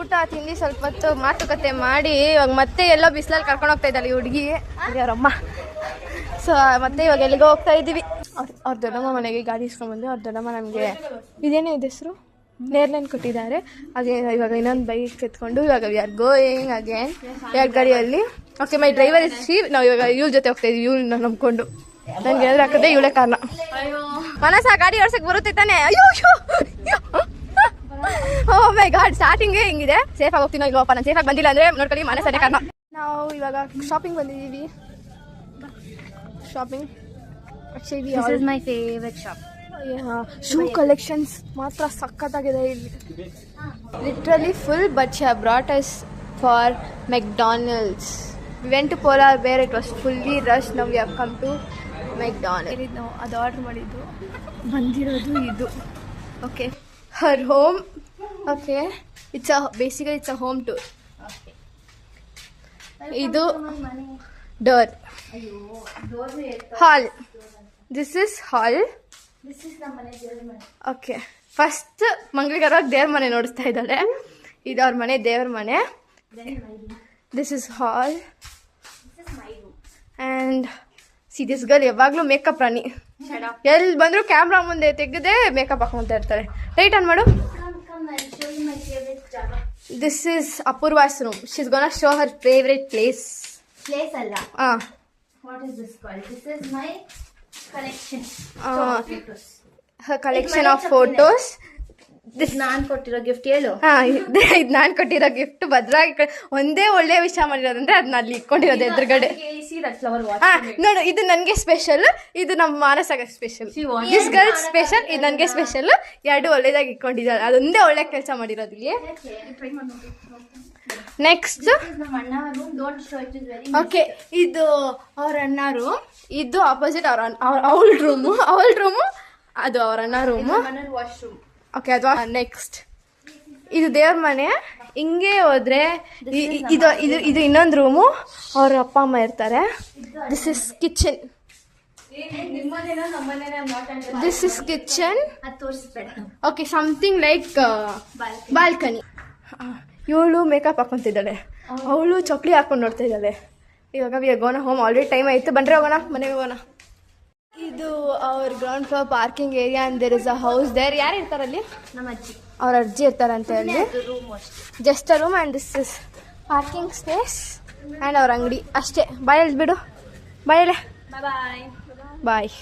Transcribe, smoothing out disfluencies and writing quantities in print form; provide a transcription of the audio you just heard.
ಊಟ ತಿಂದು ಸ್ವಲ್ಪ ಹೊತ್ತು ಮಾತುಕತೆ ಮಾಡಿ ಇವಾಗ ಮತ್ತೆ ಎಲ್ಲೋ ಬಿಸಿಲಲ್ಲಿ ಕರ್ಕೊಂಡು ಹೋಗ್ತಾ ಇದ್ದಾಳೆ ಈ ಹುಡುಗಿ ಅವರಮ್ಮ. ಸೊ ಮತ್ತೆ ಇವಾಗ ಎಲ್ಲಿಗೋ ಹೋಗ್ತಾ ಇದ್ದೀವಿ. ಅವ್ರ ದೊಡ್ಡಮ್ಮ ಮನೆಗೆ ಗಾಡಿ ಇಸ್ಕೊಂಡ್ಬಂದು ಅವ್ರ ದೊಡ್ಡಮ್ಮ ನಮಗೆ ಇದೇನೇ ಇದೆ ಹೆಸರು ನೇರ್ಲೈನ್ ಕೊಟ್ಟಿದ್ದಾರೆ. ಹಾಗೆ ಇವಾಗ ಇನ್ನೊಂದು ಬೈಕ್ ಎತ್ಕೊಂಡು ಇವಾಗ ವಿ ಆರ್ ಗೋಯಿಂಗ್ ಅಗೇನ್ ಎರಡು ಗಾಡಿಯಲ್ಲಿ. Okay my driver is she. ನಾವು ಇವಾಗ ಇವ್ಳ ಜೊತೆ ಹೋಗ್ತಾ ಇದ್ದೀವಿ. ಇವ್ಳನ್ನ ನಂಬ್ಕೊಂಡು ನನಗೆ ಏನಾದ್ರು ಹಾಕದೆ ಇವಳೇ ಕಾರಣ. ಮನಸ ಗಾಡಿ ಓಡ್ಸಕ್ಕೆ ಬರುತ್ತೆ ತಾನೆ? ಅಯ್ಯೋ ಓ ಮೈ ಗಾಡ್, ಸ್ಟಾರ್ಟಿಂಗೇ ಹಿಂಗಿದೆ. ಸೇಫಾಗಿ ಹೋಗ್ತೀನೋ ಇಲ್ಲೋಪ್ಪ, ನಾನು ಸೇಫಾಗಿ ಬಂದಿಲ್ಲ ಅಂದರೆ ನೋಡ್ಕೊಳ್ಳಿ ಮನಸ್ಸೇ ಕಾರಣ. ನಾವು ಇವಾಗ ಶಾಪಿಂಗ್ ಬಂದಿದ್ದೀವಿ. Shopping This is my favorite shop. Shoe collections ಮಾತ್ರ ಸಖತ್ತಾಗಿದೆ ಇಲ್ಲಿ. Literally full. But she have brought us for McDonald's. We went to Polar Bear, it was fully rush. ನಾವು we have come to McDonald. ನಾವು ಅದು order ಮಾಡಿದ್ದು, ಬಂದಿರೋದು ಇದು. Okay, her home. Okay, basically it's a home tour. ಇದು door, hall. This is hall. Okay, first ಮಂಗಳಿಗಾರ ದೇವ್ರ ಮನೆ ನೋಡಿಸ್ತಾ ಇದ್ದಾಳೆ. ಇದು ಅವ್ರ ಮನೆ, ದೇವ್ರ ಮನೆ. This is hall and see this girl ಯಾವಾಗಲೂ ಮೇಕಪ್ ರಾಣಿ. ಎಲ್ಲಿ ಬಂದರೂ ಕ್ಯಾಮ್ರಾ ಮುಂದೆ ತೆಗೆದೇ ಮೇಕಪ್ ಹಾಕೊಂತ ಇರ್ತಾರೆ. ರೈಟ್ ಆನ್ ಮಾಡು. This is Apoorva's room. She is gonna show Har favourite place. Place alla. What is this called? This is my collection. Photos. Her collection of photos. This ನಾನು ಕೊಟ್ಟಿರೋ gift ಹೇಳು. ಇದು ನಾನು ಕೊಟ್ಟಿರೋ gift. ಭದ್ರಾಗಿ ಒಂದೇ ಒಳ್ಳೆ ವಿಷಯ ಮಾಡಿರೋದಂದ್ರೆ ಅದನ್ನ ಅಲ್ಲಿ ಇಟ್ಕೊಂಡಿರೋದು ಎದುರುಗಡೆ. ನೋಡು, ಇದು ನನಗೆ ಸ್ಪೆಷಲ್, ಇದು ನಮ್ಮ ಮಾನಸಾಗ ಸ್ಪೆಷಲ್. ದಿಸ್ ಗರ್ಲ್ ಸ್ಪೆಷಲ್, ಇದು ನನಗೆ ಸ್ಪೆಷಲ್. ಎರಡು ಒಳ್ಳೇದಾಗಿ ಇಟ್ಕೊಂಡಿದ್ದಾರೆ. ಅದೊಂದೇ ಒಳ್ಳೆ ಕೆಲಸ ಮಾಡಿರೋದು ಇಲ್ಲಿ. ನೆಕ್ಸ್ಟ್ ಓಕೆ, ಇದು ಅವ್ರ ಅಣ್ಣ ರೂಮ್. ಇದು ಆಪೋಸಿಟ್ ಅವಳ ರೂಮು. ಅದು ಅವ್ರ ಅಣ್ಣ ರೂಮು. ಓಕೆ, ಅದು ನೆಕ್ಸ್ಟ್ ಇದು ದೇವ್ರ ಮನೆ. ಹಿಂಗೆ ಹೋದ್ರೆ ಇದು ಇದು ಇದು ಇನ್ನೊಂದು ರೂಮು. ಅವ್ರ ಅಪ್ಪ ಅಮ್ಮ ಇರ್ತಾರೆ. This is kitchen. This is kitchen. Okay, something like balcony. ಇವಳು ಮೇಕಪ್ ಹಾಕೊಂತಿದ್ದಾಳೆ, ಅವಳು ಚೊಕ್ಲಿ ಹಾಕೊಂಡು ನೋಡ್ತಾ ಇದ್ದಾಳೆ. ಇವಾಗ we are gonna home. Already time ಆಯಿತು, ಬನ್ರಿ ಹೋಗೋಣ, ಮನೆಗೆ ಹೋಗೋಣ. ಇದು ಅವ್ರ ground floor parking area and there is a house there. ಯಾರು ಇರ್ತಾರಲ್ಲಿ? ನಮ್ಮ ಅಜ್ಜಿ. ಅವ್ರ ಅಜ್ಜಿ ಇರ್ತಾರಂತ ಹೇಳಿ. Just a room and this is parking space and ಅವ್ರ ಅಂಗಡಿ ಅಷ್ಟೇ. ಬಾಯ್ ಬಿಡು, ಬಾಯ್. ಬಾಯ್ ಬಾಯ್.